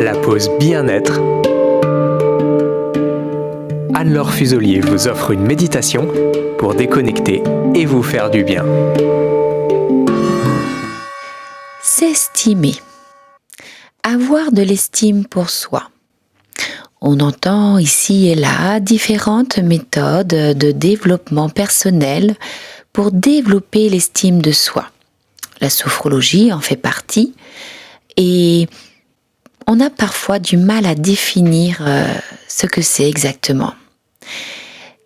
la pause bien-être. Anne-Laure Fusolier vous offre une méditation pour déconnecter et vous faire du bien. S'estimer. Avoir de l'estime pour soi. On entend ici et là différentes méthodes de développement personnel pour développer l'estime de soi. La sophrologie en fait partie et on a parfois du mal à définir ce que c'est exactement.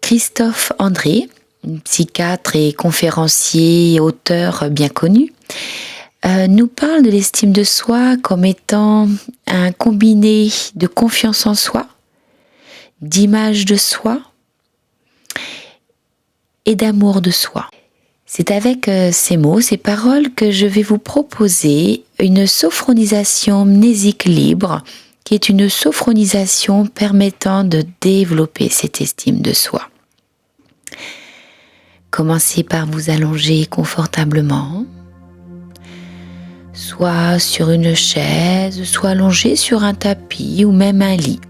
Christophe André, psychiatre et conférencier et auteur bien connu, nous parle de l'estime de soi comme étant un combiné de confiance en soi, d'image de soi et d'amour de soi. C'est avec ces mots, ces paroles que je vais vous proposer une sophronisation mnésique libre, qui est une sophronisation permettant de développer cette estime de soi. Commencez par vous allonger confortablement, soit sur une chaise, soit allongé sur un tapis ou même un lit.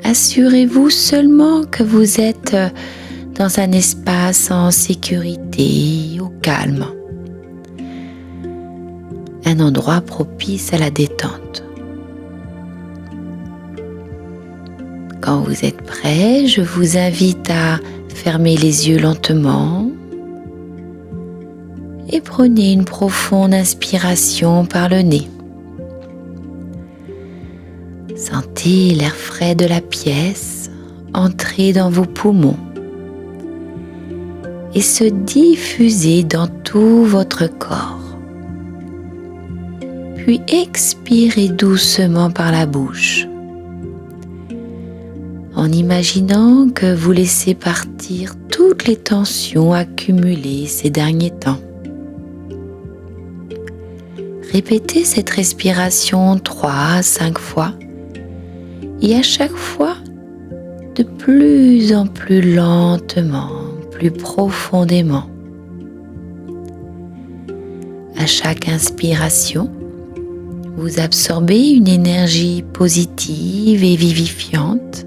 Assurez-vous seulement que vous êtes dans un espace en sécurité, au calme. Un endroit propice à la détente. Quand vous êtes prêt, je vous invite à fermer les yeux lentement et prenez une profonde inspiration par le nez. Sentez l'air frais de la pièce entrer dans vos poumons et se diffuser dans tout votre corps. Puis expirez doucement par la bouche, en imaginant que vous laissez partir toutes les tensions accumulées ces derniers temps. Répétez cette respiration 3 à 5 fois et à chaque fois de plus en plus lentement, plus profondément. À chaque inspiration, vous absorbez une énergie positive et vivifiante.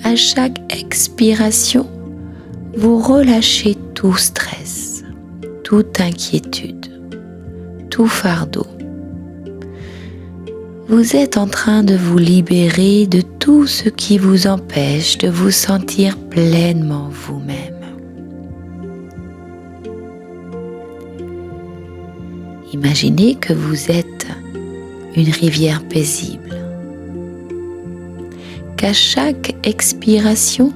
À chaque expiration, vous relâchez tout stress, toute inquiétude, tout fardeau. Vous êtes en train de vous libérer de tout ce qui vous empêche de vous sentir pleinement vous-même. Imaginez que vous êtes une rivière paisible, qu'à chaque expiration,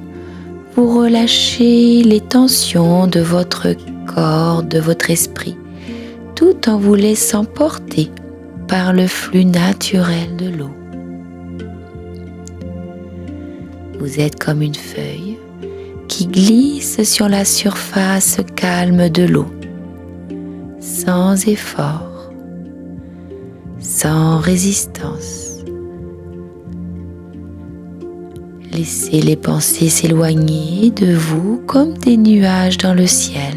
vous relâchez les tensions de votre corps, de votre esprit, tout en vous laissant porter par le flux naturel de l'eau. Vous êtes comme une feuille qui glisse sur la surface calme de l'eau, sans effort, sans résistance. Laissez les pensées s'éloigner de vous comme des nuages dans le ciel.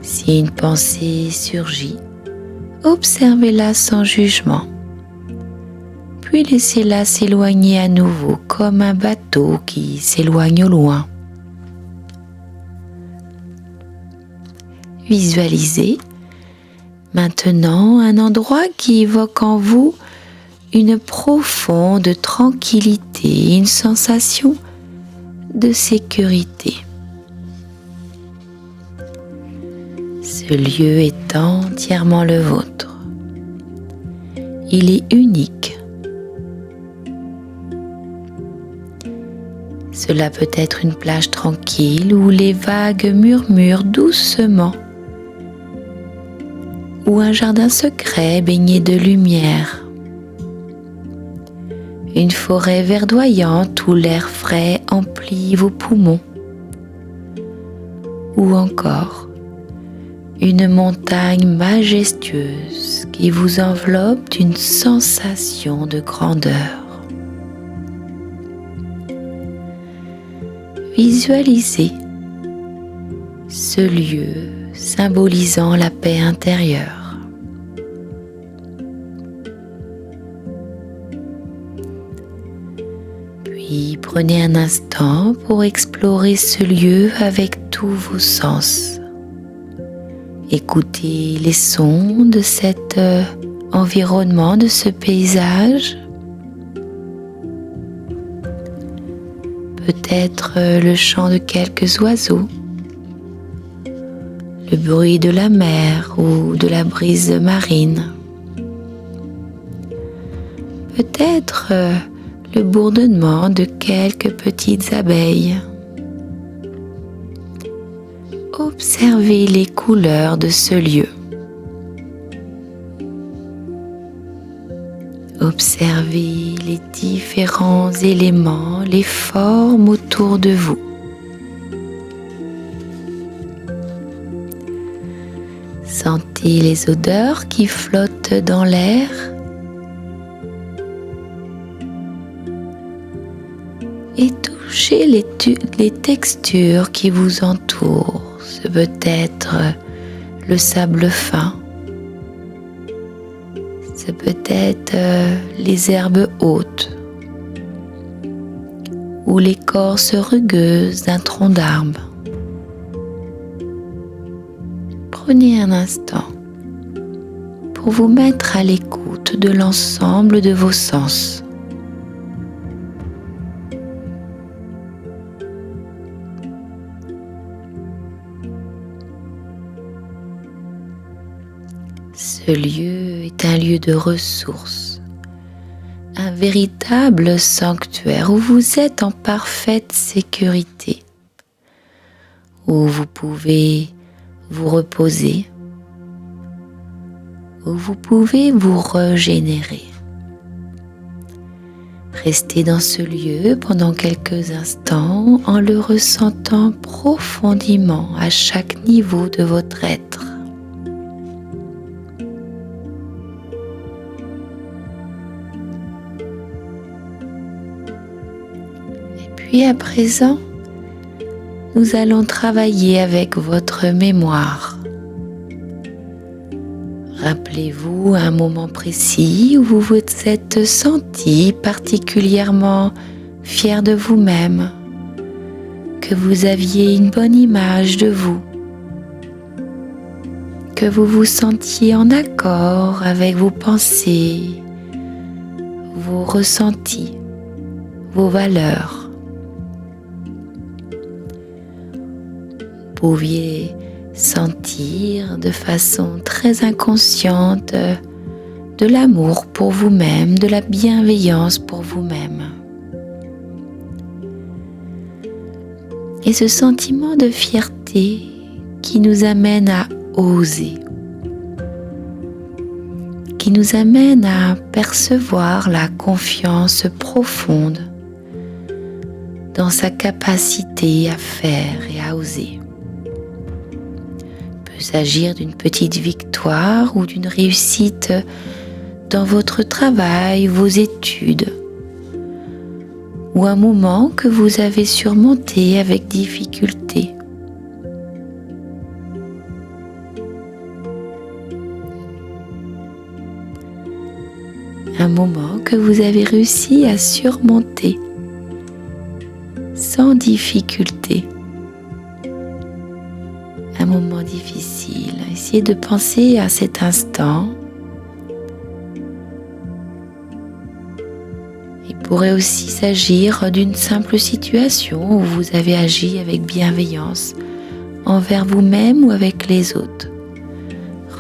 Si une pensée surgit, observez-la sans jugement, puis laissez-la s'éloigner à nouveau comme un bateau qui s'éloigne au loin. Visualisez maintenant un endroit qui évoque en vous une profonde tranquillité, une sensation de sécurité. Ce lieu est entièrement le vôtre. Il est unique. Cela peut être une plage tranquille où les vagues murmurent doucement, ou un jardin secret baigné de lumière, une forêt verdoyante où l'air frais emplit vos poumons, ou encore une montagne majestueuse qui vous enveloppe d'une sensation de grandeur. Visualisez ce, ce lieu symbolisant la paix intérieure. Puis prenez un instant pour explorer ce lieu avec tous vos sens. Écoutez les sons de cet environnement, de ce paysage. Peut-être le chant de quelques oiseaux, le bruit de la mer ou de la brise marine. Peut-être le bourdonnement de quelques petites abeilles. Observez les couleurs de ce lieu. Observez les différents éléments, les formes autour de vous. Sentez les odeurs qui flottent dans l'air. Et touchez les textures qui vous entourent. Ce peut être le sable fin. Ce peut être les herbes hautes ou l'écorce rugueuse d'un tronc d'arbre. Prenez un instant pour vous mettre à l'écoute de l'ensemble de vos sens. Ce lieu est un lieu de ressources, un véritable sanctuaire où vous êtes en parfaite sécurité, où vous pouvez vous reposer, où vous pouvez vous régénérer. Restez dans ce lieu pendant quelques instants en le ressentant profondément à chaque niveau de votre être. Puis à présent, nous allons travailler avec votre mémoire. Rappelez-vous un moment précis où vous vous êtes senti particulièrement fier de vous-même, que vous aviez une bonne image de vous, que vous vous sentiez en accord avec vos pensées, vos ressentis, vos valeurs. Vous pouviez sentir de façon très inconsciente de l'amour pour vous-même, de la bienveillance pour vous-même. Et ce sentiment de fierté qui nous amène à oser, qui nous amène à percevoir la confiance profonde dans sa capacité à faire et à oser. Il peut s'agir d'une petite victoire ou d'une réussite dans votre travail, vos études, ou un moment que vous avez surmonté avec difficulté. Un moment que vous avez réussi à surmonter sans difficulté. Un moment difficile. Essayez de penser à cet instant. Il pourrait aussi s'agir d'une simple situation où vous avez agi avec bienveillance envers vous-même ou avec les autres.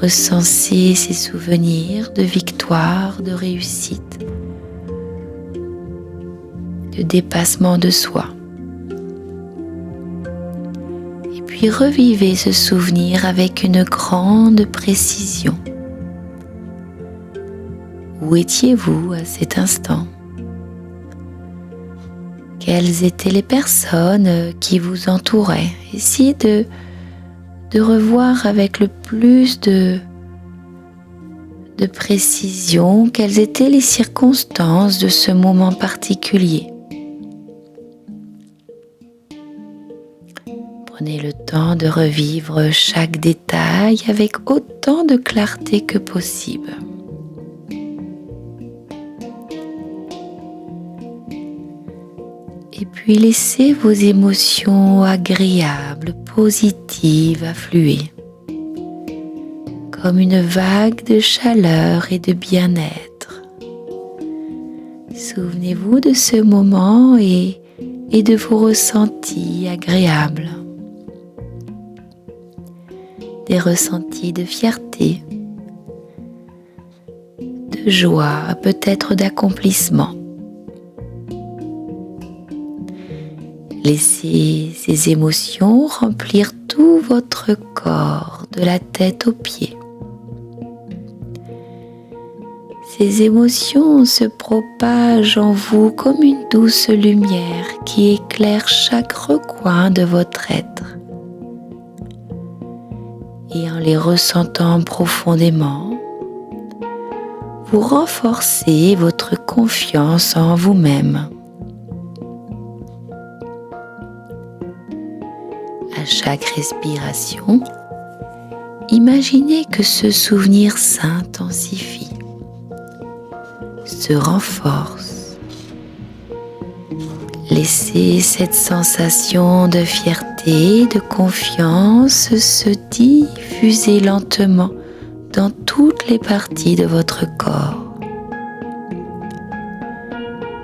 Recensez ces souvenirs de victoire, de réussite, de dépassement de soi. Et puis revivez ce souvenir avec une grande précision. Où étiez-vous à cet instant ? Quelles étaient les personnes qui vous entouraient ? Essayez de revoir avec le plus de précision quelles étaient les circonstances de ce moment particulier. Prenez le temps de revivre chaque détail avec autant de clarté que possible. Et puis laissez vos émotions agréables, positives affluer, comme une vague de chaleur et de bien-être. Souvenez-vous de ce moment et de vos ressentis agréables. Des ressentis de fierté, de joie, peut-être d'accomplissement. Laissez ces émotions remplir tout votre corps, de la tête aux pieds. Ces émotions se propagent en vous comme une douce lumière qui éclaire chaque recoin de votre être. Et en les ressentant profondément, vous renforcez votre confiance en vous-même. À chaque respiration, imaginez que ce souvenir s'intensifie, se renforce. Laissez cette sensation de fierté, de confiance se diffuser lentement dans toutes les parties de votre corps.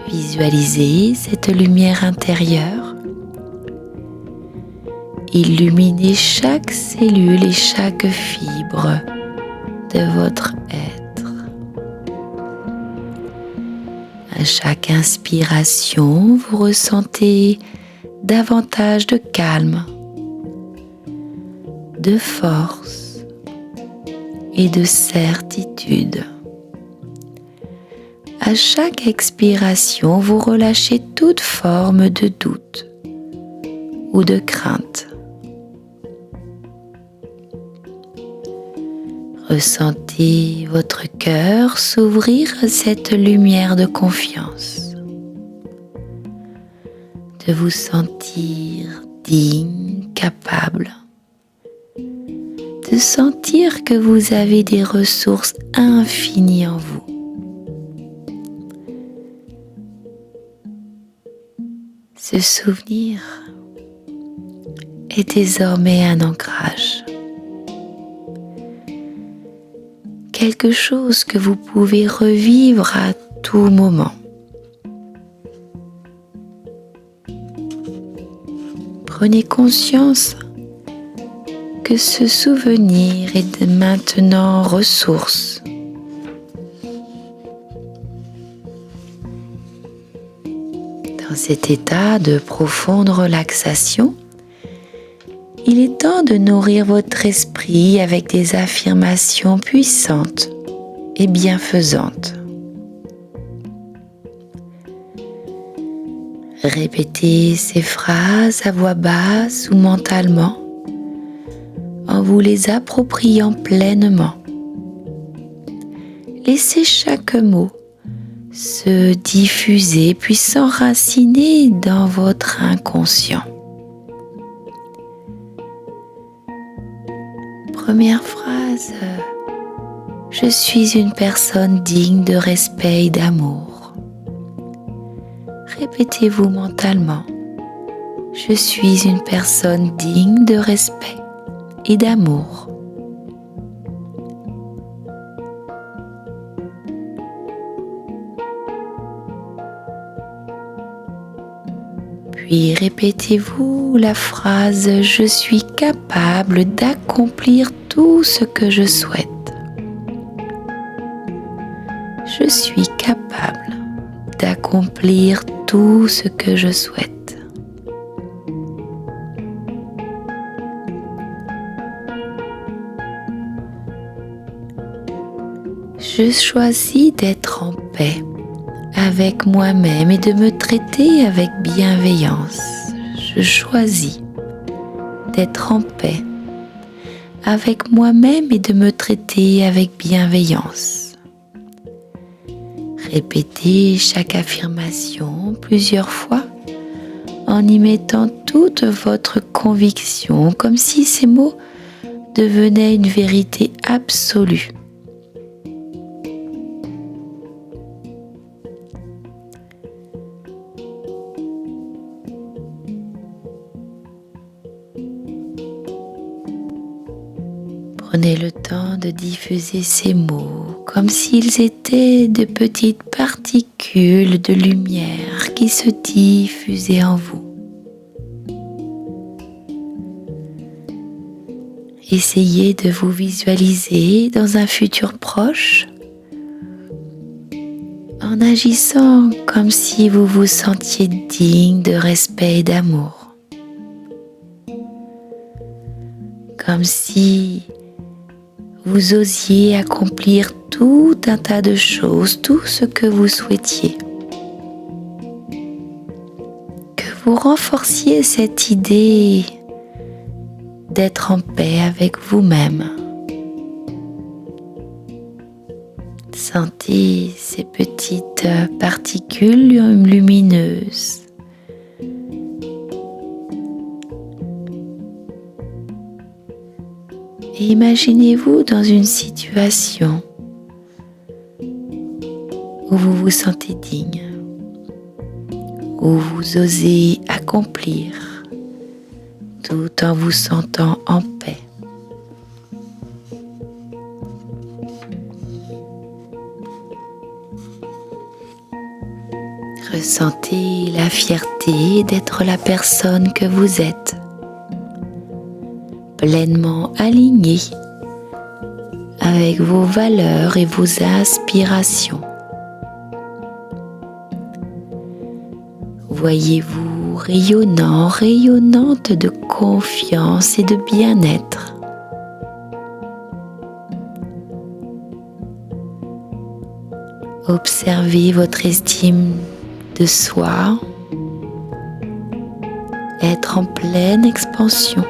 Visualisez cette lumière intérieure. Illuminez chaque cellule et chaque fibre de votre être. À chaque inspiration, vous ressentez davantage de calme, de force et de certitude. À chaque expiration, vous relâchez toute forme de doute ou de crainte. Ressentez votre cœur s'ouvrir à cette lumière de confiance, de vous sentir digne, capable, de sentir que vous avez des ressources infinies en vous. Ce souvenir est désormais un ancrage. Quelque chose que vous pouvez revivre à tout moment. Prenez conscience que ce souvenir est de maintenant ressource. Dans cet état de profonde relaxation, il est temps de nourrir votre esprit avec des affirmations puissantes et bienfaisantes. Répétez ces phrases à voix basse ou mentalement en vous les appropriant pleinement. Laissez chaque mot se diffuser puis s'enraciner dans votre inconscient. Première phrase, je suis une personne digne de respect et d'amour. Répétez-vous mentalement, je suis une personne digne de respect et d'amour. Puis répétez-vous la phrase « Je suis capable d'accomplir tout ce que je souhaite ». Je suis capable d'accomplir tout ce que je souhaite. Je choisis d'être en paix avec moi-même et de me traiter avec bienveillance. Je choisis d'être en paix avec moi-même et de me traiter avec bienveillance. Répétez chaque affirmation plusieurs fois en y mettant toute votre conviction, comme si ces mots devenaient une vérité absolue. Prenez le temps de diffuser ces mots comme s'ils étaient de petites particules de lumière qui se diffusaient en vous. Essayez de vous visualiser dans un futur proche en agissant comme si vous vous sentiez digne de respect et d'amour. Comme si vous osiez accomplir tout un tas de choses, tout ce que vous souhaitiez. Que vous renforciez cette idée d'être en paix avec vous-même. Sentez ces petites particules lumineuses. Et imaginez-vous dans une situation où vous vous sentez digne, où vous osez accomplir tout en vous sentant en paix. Ressentez la fierté d'être la personne que vous êtes, pleinement alignée avec vos valeurs et vos aspirations. Voyez-vous rayonnant, rayonnante de confiance et de bien-être. Observez votre estime de soi être en pleine expansion.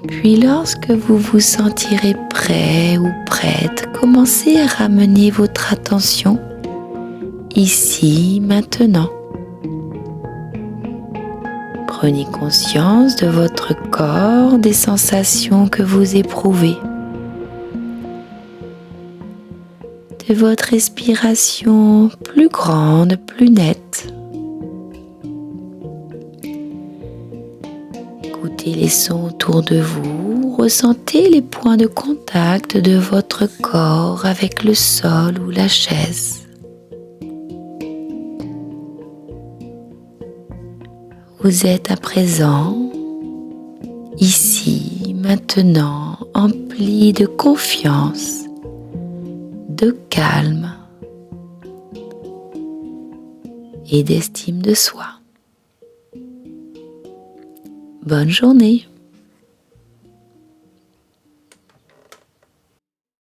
Puis lorsque vous vous sentirez prêt ou prête, commencez à ramener votre attention ici, maintenant. Prenez conscience de votre corps, des sensations que vous éprouvez, de votre respiration plus grande, plus nette. Écoutez les sons autour de vous, ressentez les points de contact de votre corps avec le sol ou la chaise. Vous êtes à présent, ici, maintenant, empli de confiance, de calme et d'estime de soi. Bonne journée.